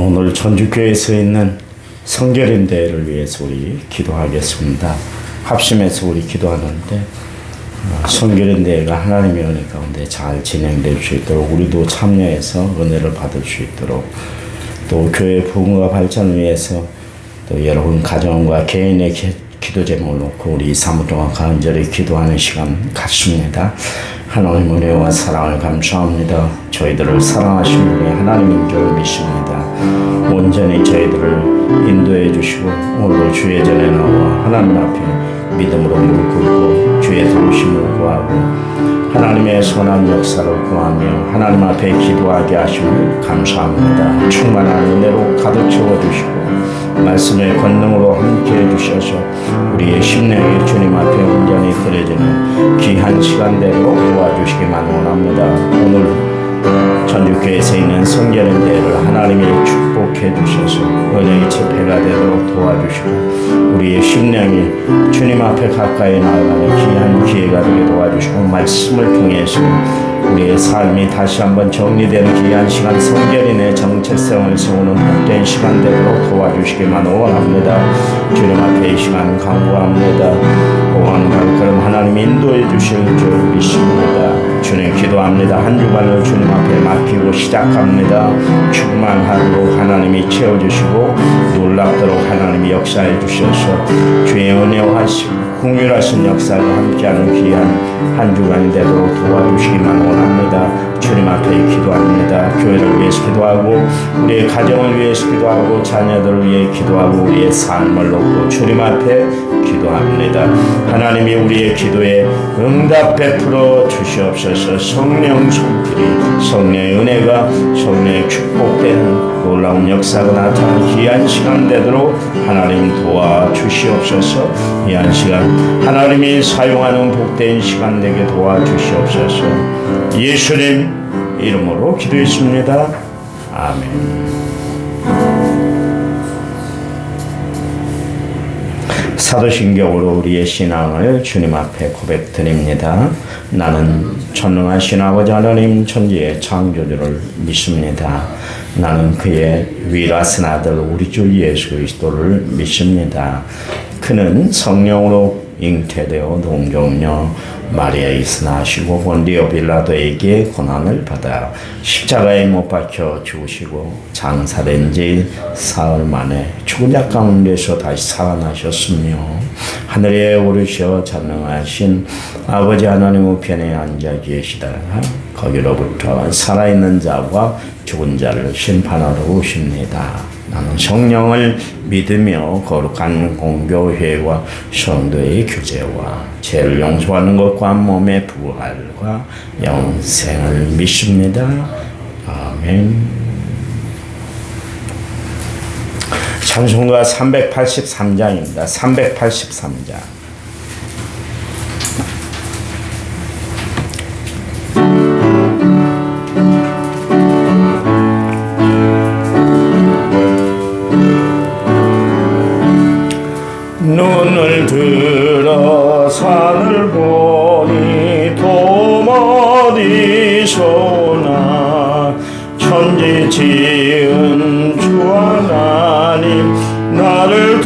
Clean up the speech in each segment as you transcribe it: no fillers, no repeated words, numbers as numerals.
오늘 전주교회에서 있는 성결인 대회를 위해서 우리 기도하겠습니다. 합심해서 우리 기도하는데 성결인 대회가 하나님의 은혜 가운데 잘 진행될 수 있도록 우리도 참여해서 은혜를 받을 수 있도록 또 교회 부흥과 발전을 위해서 또 여러분 가정과 개인의 기도 제목을 놓고 우리 2-3일 동안 간절히 기도하는 시간 갖습니다. 하나님 은혜와 사랑을 감사합니다. 저희들을 사랑하신 분이 하나님인 줄 믿습니다. 온전히 저희들을 인도해 주시고 오늘도 주의 전에 나와 하나님 앞에 믿음으로 무릎 꿇고 주의 도우심을 구하고 하나님의 선한 역사를 구하며 하나님 앞에 기도하게 하심을 감사합니다. 충만한 은혜로 가득 채워주시고 말씀의 권능으로 함께해 주셔서 우리의 심령이 주님 앞에 온전히 드려지는 귀한 시간대로 도와주시기만 원합니다. 오늘 전주교회에서 있는 성결인 대회를 하나님이 축복해 주셔서 은혜의 집회가 되도록 도와주시고 우리의 심령이 주님 앞에 가까이 나아가는 귀한 기회가 되게 도와주시고 말씀을 통해서 우리의 삶이 다시 한번 정리되는 귀한 시간 성결인의 정체성을 세우는 복된 시간 되도록 도와주시기만 원합니다. 주님 앞에 이 시간 간구합니다. 오가는 발걸음 하나님 인도해 주실 줄 믿습니다. 주님 기도합니다. 한 주간을 주님 앞에 맡기고 시작합니다. 충만한 하루로 하나님이 채워주시고 놀랍도록 하나님이 역사해 주셔서 주의 은혜와 공유하신 역사를 함께하는 귀한 한 주간이 되도록 도와주시기만 원합니다. 주님 앞에 기도합니다. 교회를 위해서 기도하고 우리의 가정을 위해서 기도하고 자녀들을 위해 기도하고 우리의 삶을 놓고 주님 앞에 기도합니다. 하나님이 우리의 기도에 응답 베풀어 주시옵소서. 성령 손길이 성령의 은혜가 성령의 축복되는 놀라운 역사가 나타나는 귀한 시간 되도록 하나님 도와주시옵소서. 귀한 시간 하나님이 사용하는 복된 시간 되게 도와주시옵소서. 예수님 이름으로 기도했습니다. 아멘. 사도신경으로 우리의 신앙을 주님 앞에 고백드립니다. 나는 전능하신 아버지 하나님 천지의 창조주를 믿습니다. 나는 그의 위라신 아들 우리 주 예수 그리스도를 믿습니다. 그는 성령으로 잉태되어 동정녀 마리아의 있으나시고 본디오 빌라도에게 고난을 받아 십자가에 못 박혀 죽으시고 장사된 지 사흘 만에 죽은 자 가운데서 다시 살아나셨으며 하늘에 오르셔 전능하신 아버지 하나님 우편에 앉아 계시다. 거기로부터 살아있는 자와 죽은 자를 심판하러 오십니다. 나는 성령을 믿으며 거룩한 공교회와 성도의 교제와 죄를 용서하는 것과 몸의 부활과 영생을 믿습니다. 아멘. 찬송가 383장입니다. 383장. 눈을 들어 산을 보니 도어디서나 천지 지은 주 하나님 나를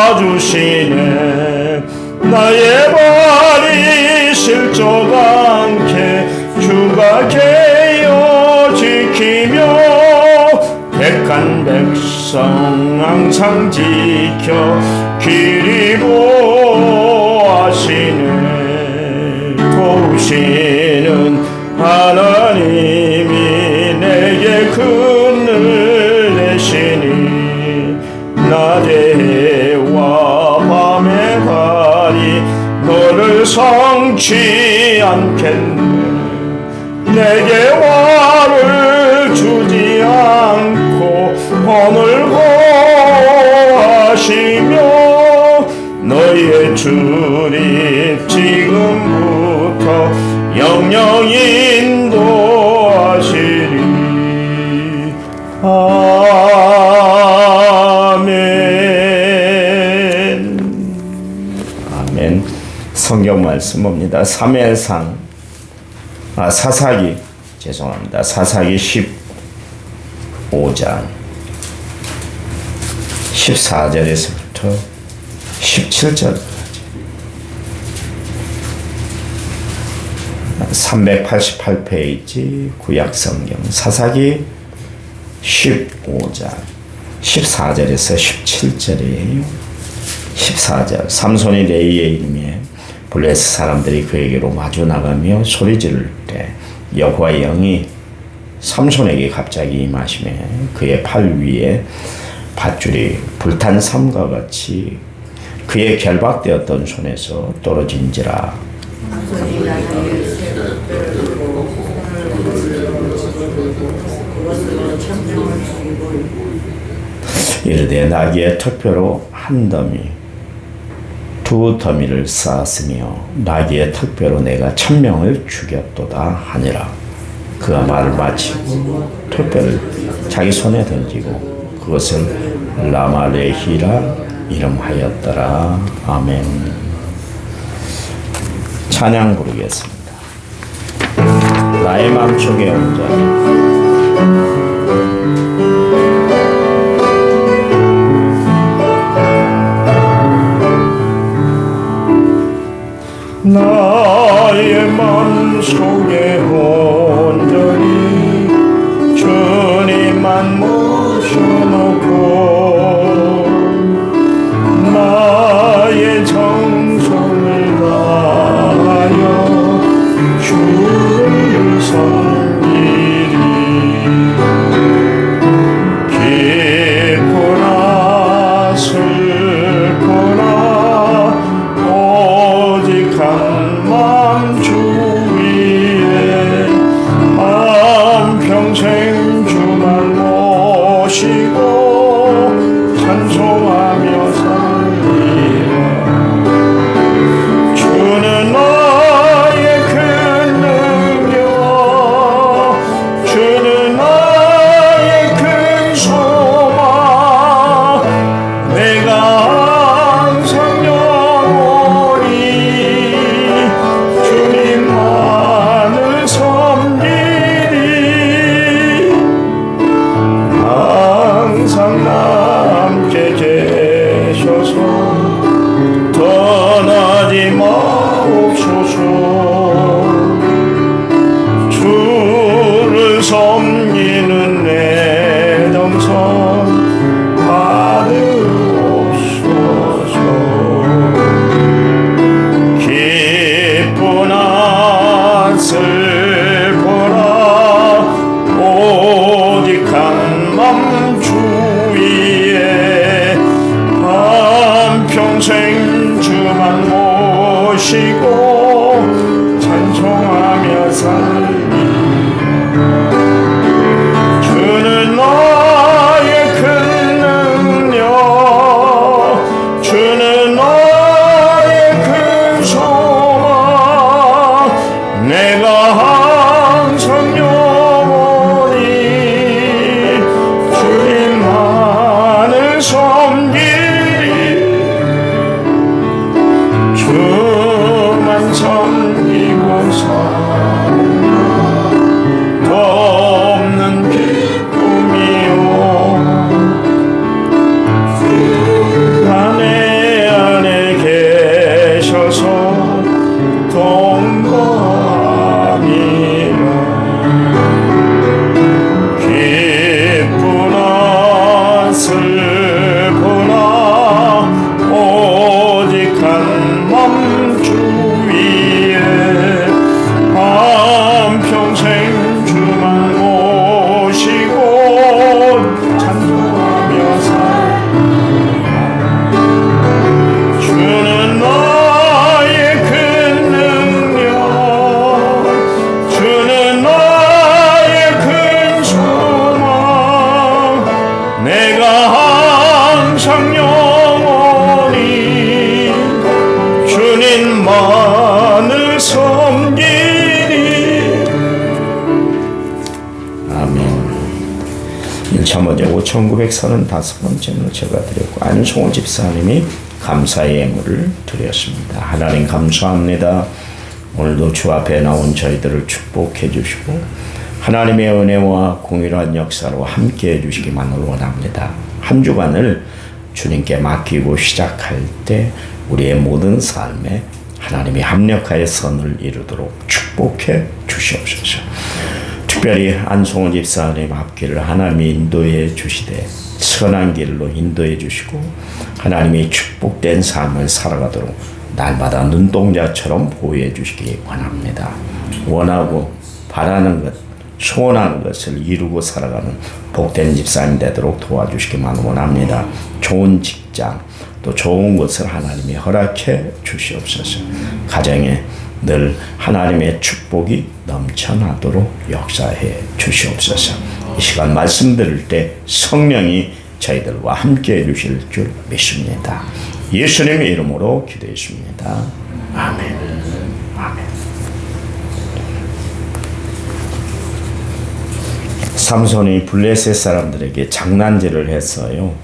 도와주시네. 나의 발이 실족 않게 주가 개어 지키며 택한 백성 항상 지켜 길이 보하시네. 도우시는 하나님이 내게 큰을 내시니 낮에와 밤에 달이 너를 성치 않겠네. 내게 화를 주지 않고 hon을 고하시며 너희의 출입 지금부터 영영 인도하시리. 아멘. 아멘. 성경 말씀 봅니다. 사사기 죄송합니다. 사사기 15장 14절에서부터 17절까지 388페이지 구약성경 사사기 15장 14절에서 17절이에요. 14절 삼손이 레이의 이름에 블레셋 사람들이 그에게로 마주 나가며 소리 지를 때 여호와의 영이 삼손에게 갑자기 임하시매 그의 팔 위에 밧줄이 불탄 삼과 같이 그의 결박되었던 손에서 떨어진지라. 이르되 나귀의 턱뼈로 한 더미 두 더미를 쌓았으며 나귀의 턱뼈로 내가 1000명을 죽였도다 하니라. 그가 말을 마치고 턱뼈를 자기 손에 던지고 그것을 라마레히라 이름하였더라. 아멘. 찬양 부르겠습니다. 나의 맘속에 온 자 나의 맘속에 온전히 주님만 모셔놓고 나의 정성을 다하여 주를 섬기리. 기쁘나 슬프나 오직 한맘 주 위에 한평생 주만 모시고 찬송하며 살리라. 주는 나의 큰 능력, 주는 나의 큰 소망, 내가 항상 영원히 주님만을 섬기리. 항상 나 함께 계셔서 떠나지 마옵소서. 주를 섬기는 내 정성 받으옵소서. 기쁘나 슬프나 오직 한맘 주 위에 한평생 주만 모시고 찬송하며 살리. 주는 나의 큰 능력, 주는 나의 큰 소망, 내가 항상 영원히 주님만을 섬기리. 주만 섬기고 사는 더 없는 기쁨이요. 내 안에 계셔서 동거함이라. 기쁘나 슬프나 오직 한맘 주 위에 한평생 주만 모시고 찬송하며 살리라. 주는 나의 큰 능력, 주는 나의 큰 소망, 내가 항상 영원히 주님만을 섬기리. 아멘. 1차번째 5,935번째로 제가 드렸고 안송호 집사님이 감사의 예물을 드렸습니다. 하나님 감사합니다. 오늘도 주 앞에 나온 저희들을 축복해 주시고 하나님의 은혜와 공의로운 역사로 함께해 주시기만을 원합니다. 한 주간을 주님께 맡기고 시작할 때 우리의 모든 삶에 하나님이 합력하여 선을 이루도록 축복해 주시옵소서. 특별히 안송은 집사님 앞길을 하나님이 인도해 주시되 선한 길로 인도해 주시고 하나님이 축복된 삶을 살아가도록 날마다 눈동자처럼 보호해 주시기 원합니다. 원하고 바라는 것, 소원하는 것을 이루고 살아가는 복된 집사님 되도록 도와주시기만 원합니다. 좋은 직장, 또 좋은 것을 하나님이 허락해 주시옵소서. 가정에 늘 하나님의 축복이 넘쳐나도록 역사해 주시옵소서. 이 시간 말씀 들을 때 성령이 저희들과 함께 해 주실 줄 믿습니다. 예수님의 이름으로 기도했습니다. 아멘. 아멘. 삼손이 블레셋 사람들에게 장난질을 했어요.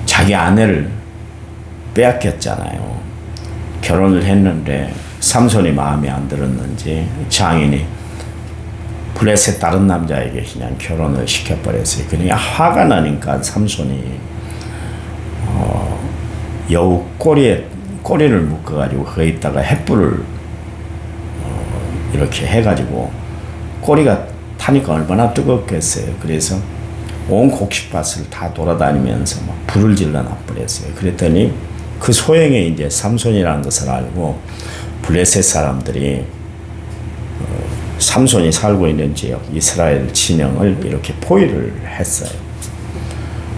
자기 아내를 빼앗겼잖아요. 결혼을 했는데 삼손이 마음에 안 들었는지 장인이 블레셋 다른 남자에게 그냥 결혼을 시켜버렸어요. 그러니까 화가 나니까 삼손이 여우 꼬리를 묶어가지고 거기다가 횃불을 이렇게 해가지고 꼬리가 타니까 얼마나 뜨겁겠어요. 그래서 온 곡식밭을 다 돌아다니면서 막 불을 질러 놔버렸어요. 그랬더니 그 소행에 이제 삼손이라는 것을 알고 블레셋 사람들이 삼손이 살고 있는 지역 이스라엘 진영을 이렇게 포위를 했어요.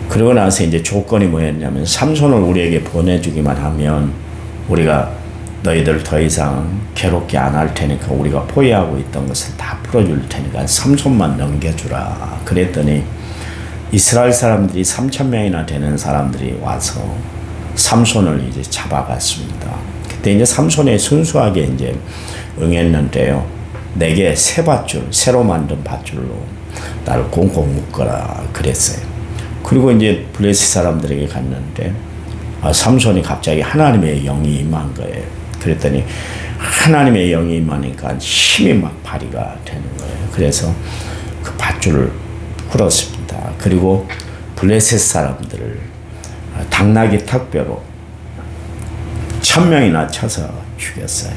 그러고 나서 이제 조건이 뭐였냐면 삼손을 우리에게 보내주기만 하면 우리가 너희들 더 이상 괴롭게 안 할 테니까 우리가 포위하고 있던 것을 다 풀어줄 테니까 삼손만 넘겨주라. 그랬더니 이스라엘 사람들이 3,000명이나 되는 사람들이 와서 삼손을 이제 잡아갔습니다. 그때 이제 삼손이 순수하게 이제 응했는데요. 내게 새 밧줄, 새로 만든 밧줄로 나를 꽁꽁 묶어라 그랬어요. 그리고 이제 블레셋 사람들에게 갔는데 삼손이 갑자기 하나님의 영이 임한 거예요. 그랬더니 하나님의 영이 임하니까 힘이 막 발휘가 되는 거예요. 그래서 그 밧줄을 풀었습니다. 그리고 블레셋 사람들을 당나귀 턱뼈로 1,000명이나 쳐서 죽였어요.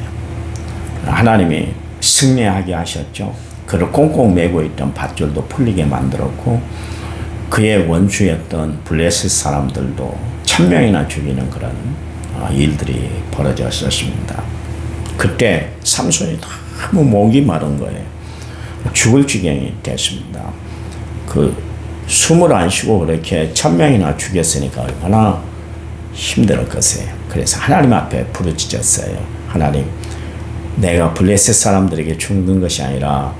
하나님이 승리하게 하셨죠. 그를 꽁꽁 메고 있던 밧줄도 풀리게 만들었고 그의 원수였던 블레셋 사람들도 1,000명이나 죽이는 그런 일들이 벌어졌었습니다. 그때 삼손이 너무 목이 마른 거예요. 죽을 지경이 됐습니다. 숨을 안 쉬고 그렇게 1,000명이나 죽였으니까 얼마나 힘들었겠어요. 그래서 하나님 앞에 부르짖었어요. 하나님, 내가 블레셋 사람들에게 죽는 것이 아니라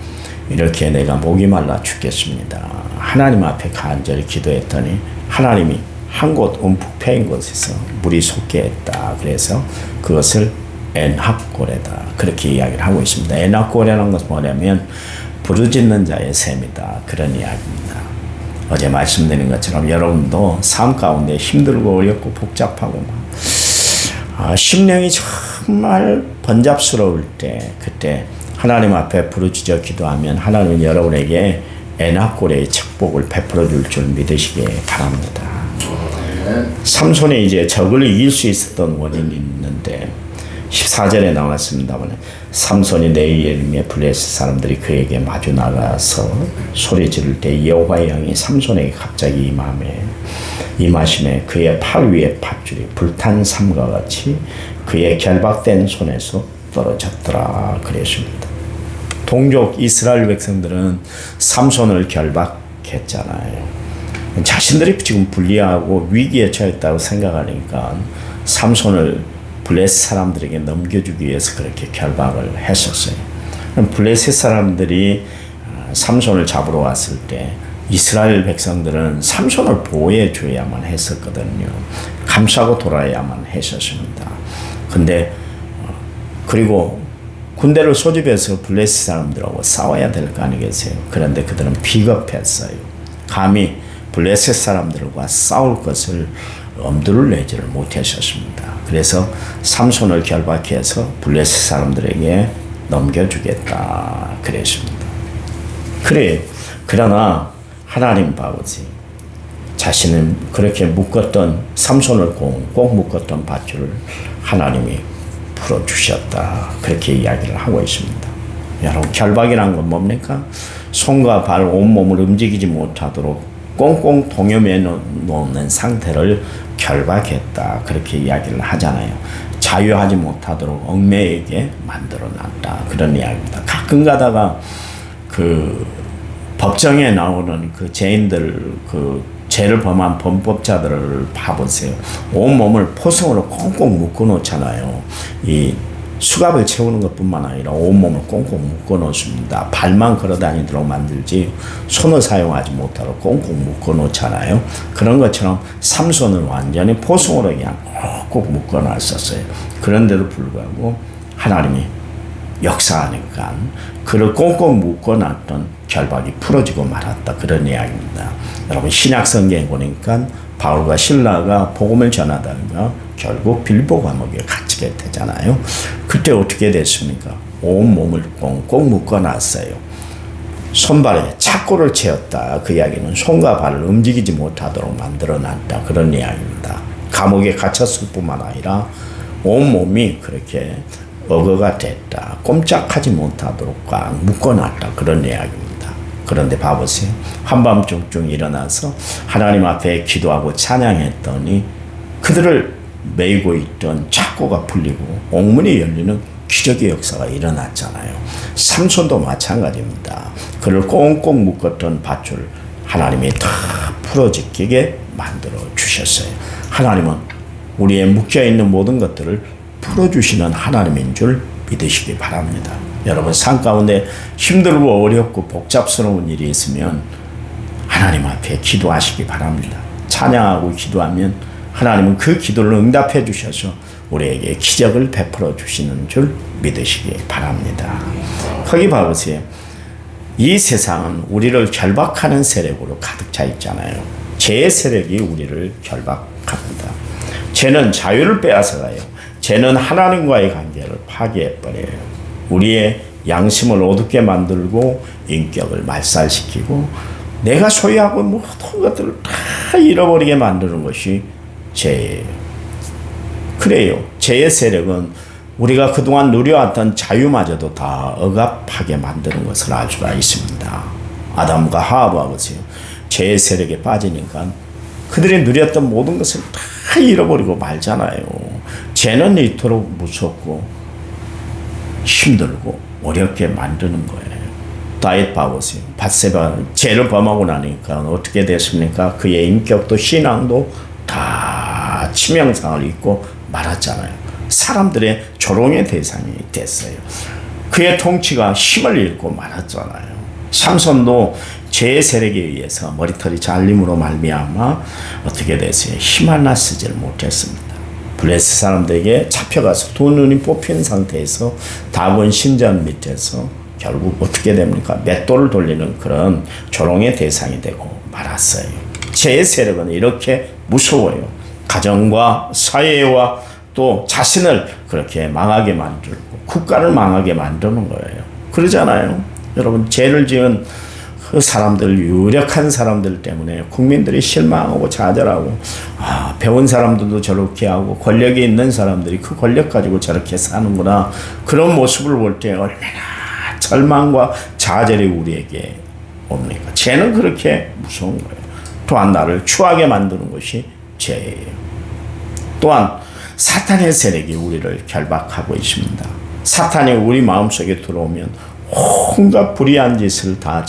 이렇게 내가 목이 말라 죽겠습니다. 하나님 앞에 간절히 기도했더니 하나님이 한 곳 움푹 패인 곳에서 물이 솟게 했다. 그래서 그것을 엔합고레다. 그렇게 이야기를 하고 있습니다. 엔합고레라는 것은 뭐냐면 부르짖는 자의 셈이다. 그런 이야기입니다. 어제 말씀드린 것처럼 여러분도 삶 가운데 힘들고 어렵고 복잡하고 심령이 정말 번잡스러울 때 그때 하나님 앞에 부르짖어 기도하면 하나님은 여러분에게 엔합고레의 축복을 베풀어 줄 줄 믿으시기 바랍니다. 삼손이 이제 적을 이길 수 있었던 원인이 있는데 14절에 나왔습니다만 삼손이 내일에 블레셋 사람들이 그에게 마주 나가서 소리 지를 때 여호와의 영이 삼손에게 갑자기 임하심에 그의 팔 위에 밧줄이 불탄 삼과 같이 그의 결박된 손에서 떨어졌더라 그랬습니다. 동족 이스라엘 백성들은 삼손을 결박했잖아요. 자신들이 지금 불리하고 위기에 처했다고 생각하니까 삼손을 블레셋 사람들에게 넘겨주기 위해서 그렇게 결박을 했었어요. 블레셋 사람들이 삼손을 잡으러 왔을 때 이스라엘 백성들은 삼손을 보호해 줘야만 했었거든요. 감싸고 돌아야만 했었습니다. 근데 그리고 군대를 소집해서 블레셋 사람들하고 싸워야 될 거 아니겠어요? 그런데 그들은 비겁했어요. 감히 블레셋 사람들과 싸울 것을 엄두를 내지를 못했었습니다. 그래서 삼손을 결박해서 블레셋 사람들에게 넘겨주겠다 그랬습니다. 그래 그러나 하나님 아버지 자신은 그렇게 묶었던 삼손을 꼭 묶었던 밧줄을 하나님이 풀어주셨다 그렇게 이야기를 하고 있습니다. 여러분 결박이란 건 뭡니까? 손과 발 온몸을 움직이지 못하도록 꽁꽁 동여매 놓는 상태를 결박했다 그렇게 이야기를 하잖아요. 자유하지 못하도록 얽매이게 만들어놨다 그런 이야기입니다. 가끔 가다가 그 법정에 나오는 그 죄인들 그 죄를 범한 범법자들을 봐보세요. 온몸을 포성으로 꽁꽁 묶어 놓잖아요. 이 수갑을 채우는 것뿐만 아니라 온몸을 꽁꽁 묶어 놓습니다. 발만 걸어 다니도록 만들지 손을 사용하지 못하도록 꽁꽁 묶어 놓잖아요. 그런 것처럼 삼손을 완전히 포성으로 그냥 꼭 묶어 놨었어요. 그런데도 불구하고 하나님이 역사하니까 그를 꽁꽁 묶어 놨던 결박이 풀어지고 말았다 그런 이야기입니다. 여러분 신약 성경에 보니까 바울과 실라가 복음을 전하다가 결국 빌보 감옥에 갇히게 되잖아요. 그때 어떻게 됐습니까? 온몸을 꽁꽁 묶어놨어요. 손발에 착고를 채웠다. 그 이야기는 손과 발을 움직이지 못하도록 만들어놨다. 그런 이야기입니다. 감옥에 갇혔을 뿐만 아니라 온몸이 그렇게 어거가 됐다. 꼼짝하지 못하도록 꽉 묶어놨다. 그런 이야기입니다. 그런데 봐보세요. 한밤중쯤 일어나서 하나님 앞에 기도하고 찬양했더니 그들을 메이고 있던 착고가 풀리고 옥문이 열리는 기적의 역사가 일어났잖아요. 삼손도 마찬가지입니다. 그를 꽁꽁 묶었던 밧줄 하나님이 다 풀어지게 만들어 주셨어요. 하나님은 우리의 묶여있는 모든 것들을 풀어주시는 하나님인 줄 믿으시기 바랍니다. 여러분 삶 가운데 힘들고 어렵고 복잡스러운 일이 있으면 하나님 앞에 기도하시기 바랍니다. 찬양하고 기도하면 하나님은 그 기도를 응답해 주셔서 우리에게 기적을 베풀어 주시는 줄 믿으시기 바랍니다. 거기 봐보세요. 이 세상은 우리를 결박하는 세력으로 가득 차 있잖아요. 죄의 세력이 우리를 결박합니다. 죄는 자유를 빼앗아가요. 죄는 하나님과의 관계를 파괴해버려요. 우리의 양심을 어둡게 만들고 인격을 말살시키고 내가 소유하고 모든 것들을 다 잃어버리게 만드는 것이 죄예요. 그래요. 죄의 세력은 우리가 그동안 누려왔던 자유마저도 다 억압하게 만드는 것을 알 수가 있습니다. 아담과 하와가 보세요. 죄의 세력에 빠지니까 그들이 누렸던 모든 것을 다 잃어버리고 말잖아요. 죄는 이토록 무섭고 힘들고 어렵게 만드는 거예요. 다윗 봐보세요. 밧세바 죄를 범하고 나니까 어떻게 됐습니까? 그의 인격도 신앙도 다 치명상을 입고 말았잖아요. 사람들의 조롱의 대상이 됐어요. 그의 통치가 힘을 잃고 말았잖아요. 삼손도 죄의 세력에 의해서 머리털이 잘림으로 말미암아 어떻게 됐어요? 힘 하나 쓰지를 못했습니다. 블레셋 사람들에게 잡혀가서 두 눈이 뽑힌 상태에서 다곤 신전 밑에서 결국 어떻게 됩니까? 맷돌을 돌리는 그런 조롱의 대상이 되고 말았어요. 죄의 세력은 이렇게 무서워요. 가정과 사회와 또 자신을 그렇게 망하게 만들고 국가를 망하게 만드는 거예요. 그러잖아요. 여러분 죄를 지은 그 사람들, 유력한 사람들 때문에 국민들이 실망하고 좌절하고 배운 사람들도 저렇게 하고 권력이 있는 사람들이 그 권력 가지고 저렇게 사는구나. 그런 모습을 볼 때 얼마나 절망과 좌절이 우리에게 옵니까? 죄는 그렇게 무서운 거예요. 또한 나를 추하게 만드는 것이 죄예요. 또한 사탄의 세력이 우리를 결박하고 있습니다. 사탄이 우리 마음속에 들어오면 온갖 불의한 짓을 다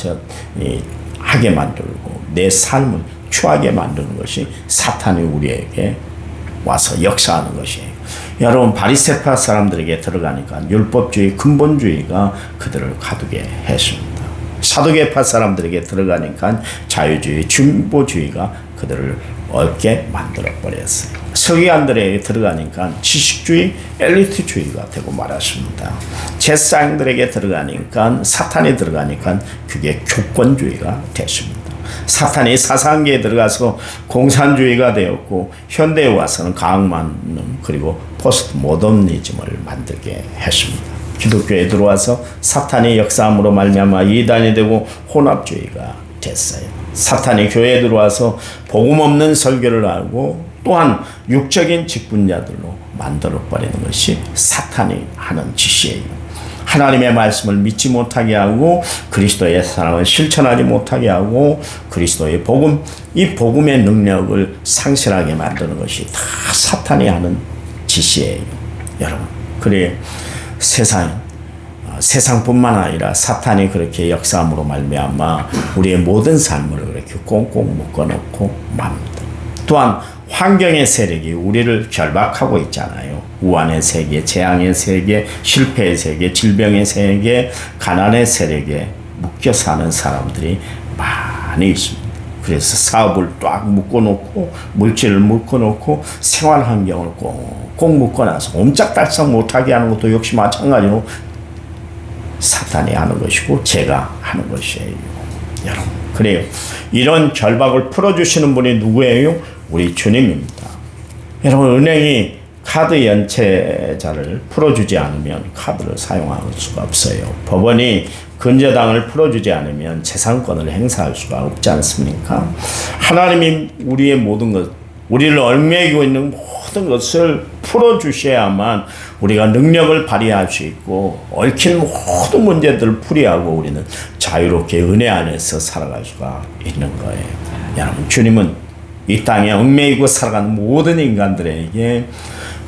하게 만들고 내 삶을 추하게 만드는 것이 사탄이 우리에게 와서 역사하는 것이에요. 여러분 바리새파 사람들에게 들어가니까 율법주의 근본주의가 그들을 가두게 했습니다. 사두개파 사람들에게 들어가니까 자유주의 진보주의가 그들을 얻게 만들어버렸어요. 서기관들에게 들어가니까 지식주의, 엘리트주의가 되고 말았습니다. 제사장들에게 들어가니까 사탄이 들어가니까 그게 교권주의가 됐습니다. 사탄이 사상계에 들어가서 공산주의가 되었고 현대에 와서는 과학만능 그리고 포스트 모더니즘을 만들게 했습니다. 기독교에 들어와서 사탄의 역사함으로 말미암아 이단이 되고 혼합주의가 됐어요. 사탄이 교회에 들어와서 복음 없는 설교를 하고 또한 육적인 직분자들로 만들어버리는 것이 사탄이 하는 짓이에요. 하나님의 말씀을 믿지 못하게 하고 그리스도의 사랑을 실천하지 못하게 하고 그리스도의 복음, 이 복음의 능력을 상실하게 만드는 것이 다 사탄이 하는 짓이에요. 여러분, 그래 세상뿐만 아니라 사탄이 그렇게 역사함으로 말미암아 우리의 모든 삶을 그렇게 꽁꽁 묶어놓고 맙니다. 또한 환경의 세력이 우리를 결박하고 있잖아요. 우환의 세계, 재앙의 세계, 실패의 세계, 질병의 세계, 가난의 세력에 묶여 사는 사람들이 많이 있습니다. 그래서 사업을 딱 묶어놓고 물질을 묶어놓고 생활 환경을 꽁꽁 묶어놔서 옴짝달싹 못하게 하는 것도 역시 마찬가지로 사탄이 하는 것이고 제가 하는 것이에요. 여러분, 그래요. 이런 결박을 풀어주시는 분이 누구예요? 우리 주님입니다. 여러분, 은행이 카드 연체자를 풀어주지 않으면 카드를 사용할 수가 없어요. 법원이 근저당을 풀어주지 않으면 재산권을 행사할 수가 없지 않습니까? 하나님이 우리의 모든 것, 우리를 얽매이고 있는 모든 것을 풀어주셔야만 우리가 능력을 발휘할 수 있고 얽힌 모든 문제들을 풀이하고 우리는 자유롭게 은혜 안에서 살아갈 수가 있는 거예요. 여러분, 주님은 이 땅에 얽매이고 살아가는 모든 인간들에게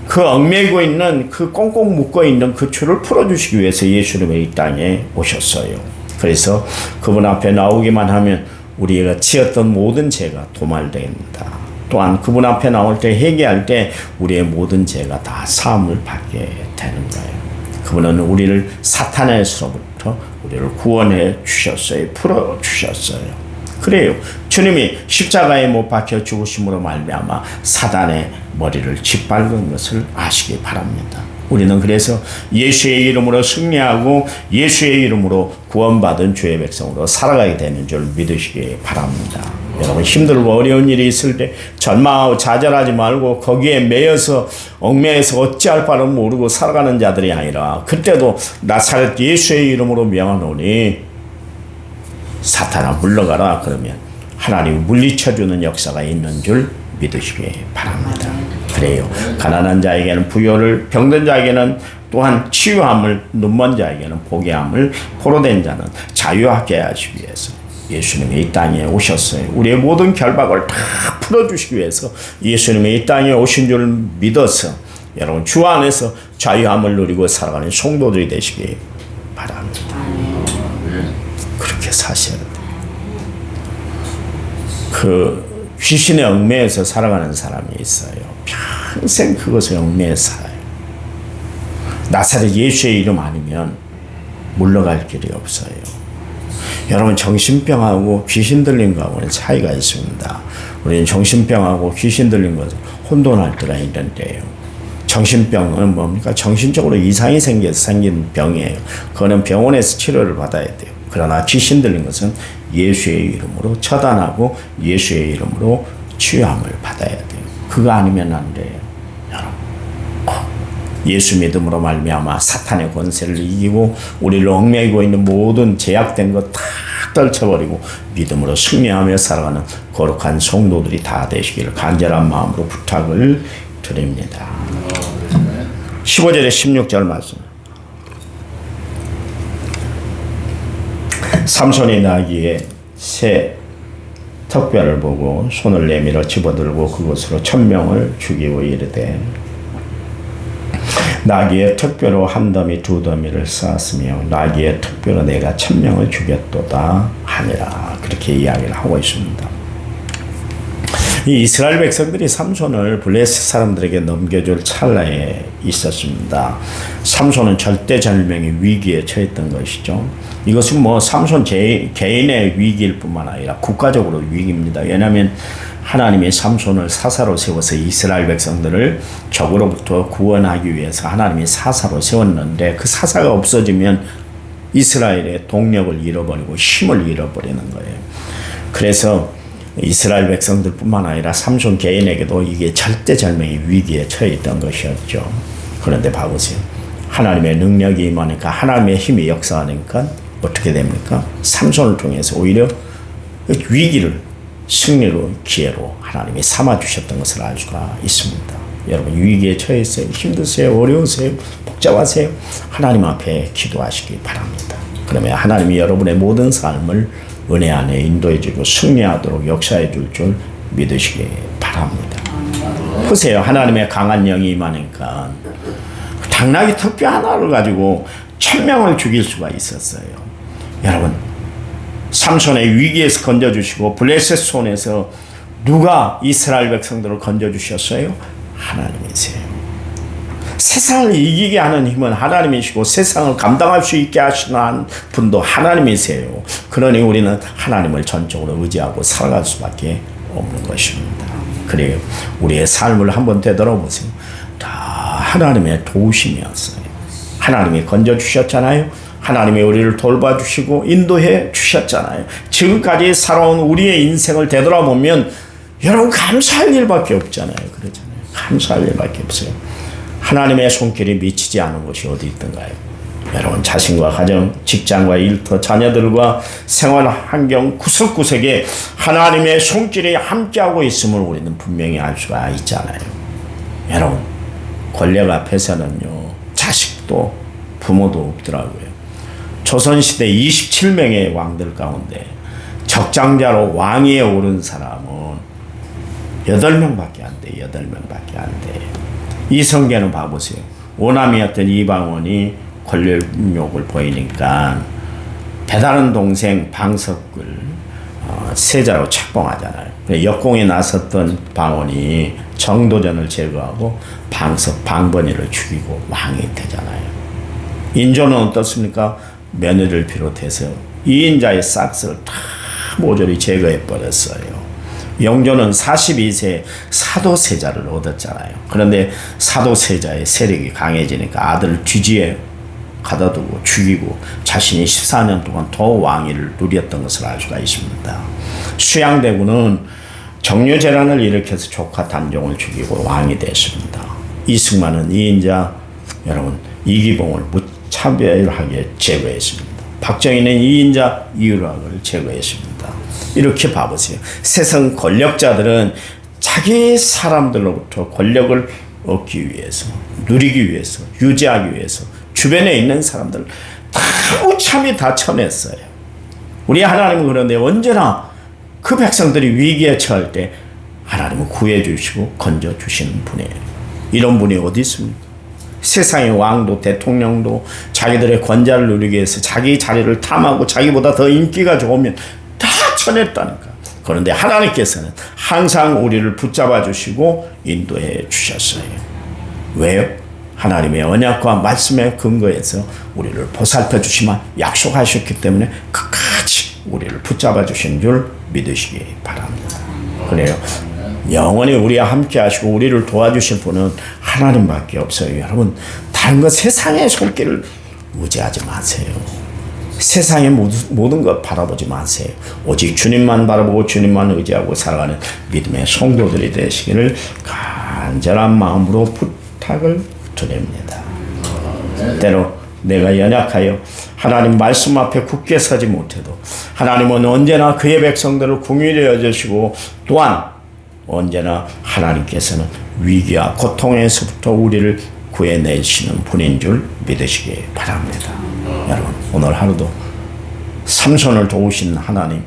그 얽매이고 있는 그 꽁꽁 묶어 있는 그 줄을 풀어주시기 위해서 예수님이 이 땅에 오셨어요. 그래서 그분 앞에 나오기만 하면 우리가 지었던 모든 죄가 도말됩니다. 또한 그분 앞에 나올 때 회개할 때 우리의 모든 죄가 다 사함을 받게 되는 거예요. 그분은 우리를 사탄에서부터 우리를 구원해 주셨어요. 풀어 주셨어요. 그래요. 주님이 십자가에 못 박혀 죽으심으로 말미암아 사단의 머리를 짓밟은 것을 아시기 바랍니다. 우리는 그래서 예수의 이름으로 승리하고 예수의 이름으로 구원받은 주의 백성으로 살아가게 되는 줄 믿으시기 바랍니다. 여러분, 힘들고 어려운 일이 있을 때 절망하고 좌절하지 말고 거기에 매여서 얽매여서 어찌할 바를 모르고 살아가는 자들이 아니라 그때도 나사렛 예수의 이름으로 명하노니 사탄아 물러가라 그러면 하나님이 물리쳐주는 역사가 있는 줄 믿으시기 바랍니다. 그래요. 가난한 자에게는 부요를, 병든 자에게는 또한 치유함을, 눈먼 자에게는 보게 함을, 포로된 자는 자유하게 하시기 위해서 예수님이 이 땅에 오셨어요. 우리의 모든 결박을 다 풀어주시기 위해서 예수님이 이 땅에 오신 줄 믿어서 여러분 주 안에서 자유함을 누리고 살아가는 성도들이 되시기 바랍니다. 그렇게 사셔야 돼요. 그 귀신의 얽매에서 살아가는 사람이 있어요. 평생 그것에 얽매여 살아요. 나사렛 예수의 이름 아니면 물러갈 길이 없어요. 여러분, 정신병하고 귀신 들린 거하고는 차이가 있습니다. 우리는 정신병하고 귀신 들린 것은 혼돈할 때가 있는데요. 정신병은 뭡니까? 정신적으로 이상이 생겨서 생긴 병이에요. 그거는 병원에서 치료를 받아야 돼요. 그러나 귀신 들린 것은 예수의 이름으로 처단하고 예수의 이름으로 치유함을 받아야 돼요. 그거 아니면 안 돼요. 여러분, 예수 믿음으로 말미암아 사탄의 권세를 이기고 우리를 얽매이고 있는 모든 제약된 것 다 떨쳐버리고 믿음으로 승리하며 살아가는 거룩한 성도들이 다 되시기를 간절한 마음으로 부탁을 드립니다. 15절에 16절 말씀. 삼손이 나귀의 새 턱뼈를 보고 손을 내밀어 집어들고 그것으로 1000명을 죽이고 이르되 나귀의 턱뼈로 한 더미 두 더미를 쌓았으며 나귀의 턱뼈로 내가 1000명을 죽였도다 하니라. 그렇게 이야기를 하고 있습니다. 이 이스라엘 백성들이 삼손을 블레셋 사람들에게 넘겨줄 찰나에 있었습니다. 삼손은 절대절명의 위기에 처했던 것이죠. 이것은 뭐 삼손 개인의 위기일 뿐만 아니라 국가적으로 위기입니다. 왜냐하면 하나님이 삼손을 사사로 세워서 이스라엘 백성들을 적으로부터 구원하기 위해서 하나님이 사사로 세웠는데 그 사사가 없어지면 이스라엘의 동력을 잃어버리고 힘을 잃어버리는 거예요. 그래서 이스라엘 백성들뿐만 아니라 삼손 개인에게도 이게 절대절명의 위기에 처해 있던 것이었죠. 그런데 봐보세요. 하나님의 능력이 임하니까 하나님의 힘이 역사하니까 어떻게 됩니까? 삼손을 통해서 오히려 위기를 승리로 기회로 하나님이 삼아주셨던 것을 알 수가 있습니다. 여러분 위기에 처했어요. 힘드세요. 어려우세요. 복잡하세요. 하나님 앞에 기도하시기 바랍니다. 그러면 하나님이 여러분의 모든 삶을 은혜 안에 인도해 주고 승리하도록 역사해 줄 줄 믿으시기 바랍니다. 보세요. 하나님의 강한 영이 임하니까 당나귀 턱뼈 하나를 가지고 1000명을 죽일 수가 있었어요. 여러분 삼손의 위기에서 건져주시고 블레셋 손에서 누가 이스라엘 백성들을 건져주셨어요? 하나님이세요. 세상을 이기게 하는 힘은 하나님이시고 세상을 감당할 수 있게 하시는 분도 하나님이세요. 그러니 우리는 하나님을 전적으로 의지하고 살아갈 수밖에 없는 것입니다. 그래요. 우리의 삶을 한번 되돌아보세요. 다 하나님의 도우심이었어요. 하나님이 건져주셨잖아요. 하나님이 우리를 돌봐주시고 인도해 주셨잖아요. 지금까지 살아온 우리의 인생을 되돌아보면 여러분 감사할 일밖에 없잖아요. 그러잖아요. 감사할 일밖에 없어요. 하나님의 손길이 미치지 않은 곳이 어디 있던가요? 여러분 자신과 가정, 직장과 일터, 자녀들과 생활 환경 구석구석에 하나님의 손길이 함께하고 있음을 우리는 분명히 알 수가 있잖아요. 여러분 권력 앞에서는요 자식도 부모도 없더라고요. 조선시대 27명의 왕들 가운데 적장자로 왕위에 오른 사람은 8명밖에 안 돼. 8명밖에 안 돼. 이성계는 봐보세요. 오남이었던 이방원이 권력욕을 보이니까 배다른 동생 방석을 세자로 책봉하잖아요. 역공에 나섰던 방원이 정도전을 제거하고 방석 방번이를 죽이고 왕이 되잖아요. 인조는 어떻습니까? 며느리를 비롯해서 이인자의 싹스를 다 모조리 제거해 버렸어요. 영조는 42세 사도세자를 얻었잖아요. 그런데 사도세자의 세력이 강해지니까 아들을 뒤지에 가다두고 죽이고 자신이 14년 동안 더 왕위를 누렸던 것을 알 수가 있습니다. 수양대군은 정류재난을 일으켜서 조카 단종을 죽이고 왕이 됐습니다. 이승만은 이인자 여러분 이기봉을 무차별하게 제거했습니다. 박정희는 이인자 이유락을 제거했습니다. 이렇게 봐보세요. 세상 권력자들은 자기 사람들로부터 권력을 얻기 위해서, 누리기 위해서, 유지하기 위해서 주변에 있는 사람들 다 무참히 다 쳐냈어요. 우리 하나님은 그런데 언제나 그 백성들이 위기에 처할 때 하나님은 구해주시고 건져주시는 분이에요. 이런 분이 어디 있습니까? 세상의 왕도 대통령도 자기들의 권좌를 누리기 위해서 자기 자리를 탐하고 자기보다 더 인기가 좋으면 다 쳐냈다니까. 그런데 하나님께서는 항상 우리를 붙잡아 주시고 인도해 주셨어요. 왜요? 하나님의 언약과 말씀에 근거해서 우리를 보살펴 주시면 약속하셨기 때문에 끝까지 우리를 붙잡아 주신 줄 믿으시기 바랍니다. 그래요. 영원히 우리와 함께 하시고 우리를 도와주실 분은 하나님밖에 없어요. 여러분 다른 것 세상의 손길을 의지하지 마세요. 세상의 모든 것 바라보지 마세요. 오직 주님만 바라보고 주님만 의지하고 살아가는 믿음의 성도들이 되시기를 간절한 마음으로 부탁을 드립니다. 때로 내가 연약하여 하나님 말씀 앞에 굳게 서지 못해도 하나님은 언제나 그의 백성들을 긍휼히 여기시고 또한 언제나 하나님께서는 위기와 고통에서부터 우리를 구해내시는 분인 줄 믿으시기 바랍니다. 여러분 오늘 하루도 삼손을 도우신 하나님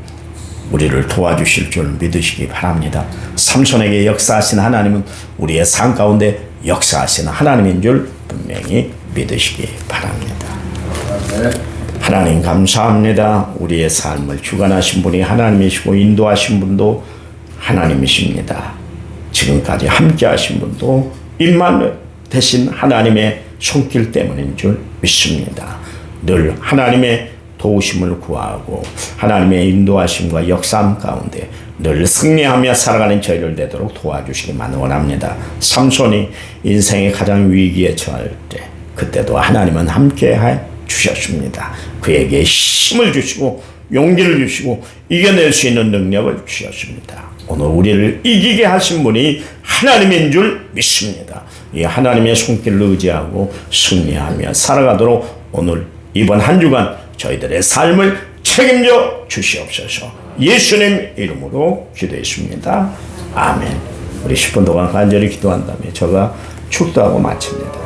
우리를 도와주실 줄 믿으시기 바랍니다. 삼손에게 역사하신 하나님은 우리의 삶 가운데 역사하시는 하나님인 줄 분명히 믿으시기 바랍니다. 하나님 감사합니다. 우리의 삶을 주관하신 분이 하나님이시고 인도하신 분도 하나님이십니다. 지금까지 함께 하신 분도 임마누엘 대신 하나님의 손길 때문인 줄 믿습니다. 늘 하나님의 도우심을 구하고 하나님의 인도하심과 역사함 가운데 늘 승리하며 살아가는 저희를 되도록 도와주시기만 원합니다. 삼손이 인생의 가장 위기에 처할 때 그때도 하나님은 함께해 주셨습니다. 그에게 힘을 주시고 용기를 주시고 이겨낼 수 있는 능력을 주셨습니다. 오늘 우리를 이기게 하신 분이 하나님인 줄 믿습니다. 이 하나님의 손길을 의지하고 승리하며 살아가도록 오늘 이번 한 주간 저희들의 삶을 책임져 주시옵소서. 예수님 이름으로 기도했습니다. 아멘. 우리 10분 동안 간절히 기도한 다음에 제가 축도하고 마칩니다.